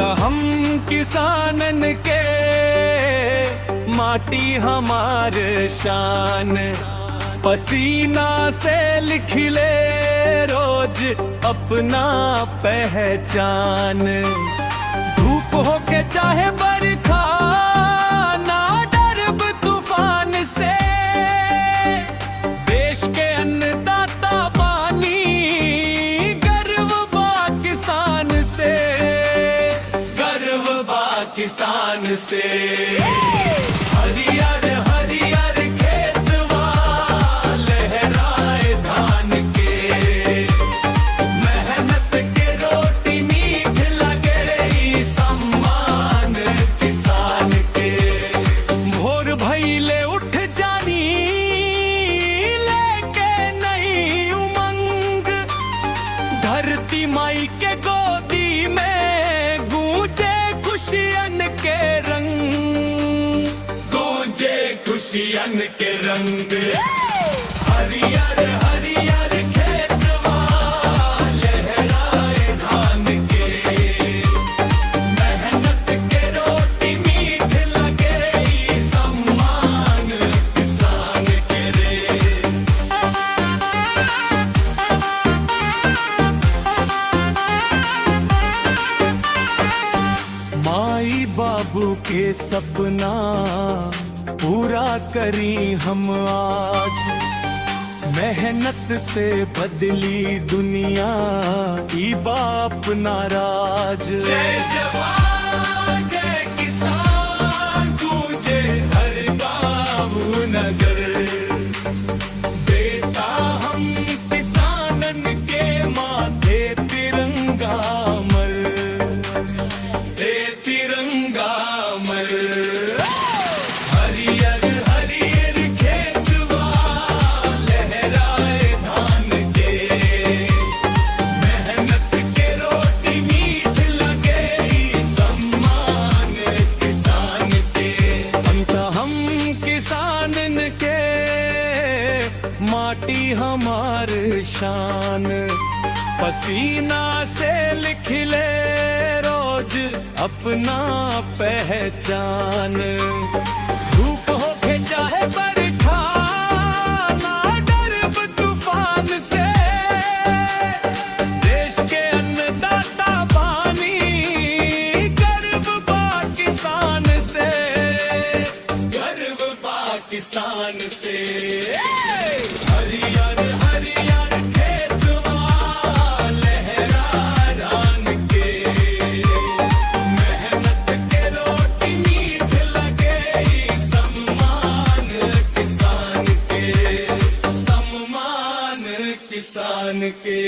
हम किसानन के माटी हमार शान, पसीना से लिखले रोज अपना पहचान। धूप हो के चाहे बरखा ना डरब तूफान से, देश के अन्नदाता पानी गर्व बा किसान से, गर्व बा किसान से। हरियर हरियर खेतवा लहराए धान के, मेहनत के रोटी मीठ लगे सम्मान किसान के। भोर भइले उठ जानी लेके नई उमंग, धरती माई के गोदी में गूंजे खुशियन के रंग, गूंजे खुशियन के रंग। हरियर हरियर खेतवा लहराए धान के, मेहनत के रोटी मीठ लगे सम्मान किसान के रे। माई बाबू के सपना पूरा करी हम आज, मेहनत से बदली दुनिया ई बाप नाराज। जय जवान जय किसान गूंजे हर गाँव नगर, बेटा हम किसानन के माथे तिरंगा मर, तिरंगा मर। हरियर हरियर खेतवा लहराए धान के, मेहनत के रोटी मीठ लगे सम्मान किसान के। हम किसानन के माटी हमार शान, पसीना से लिखले रोज अपना पहचान। धूप हो के चाहे बरखा ना डरब तूफान से, देश के अन्नदाता पानी गर्व बा किसान से, गर्व बा किसान से। हरियर हरियर खेतवा लहरा धान के, मेहनत के रोटी मीठ लगे सम्मान किसान के, सम्मान किसान के।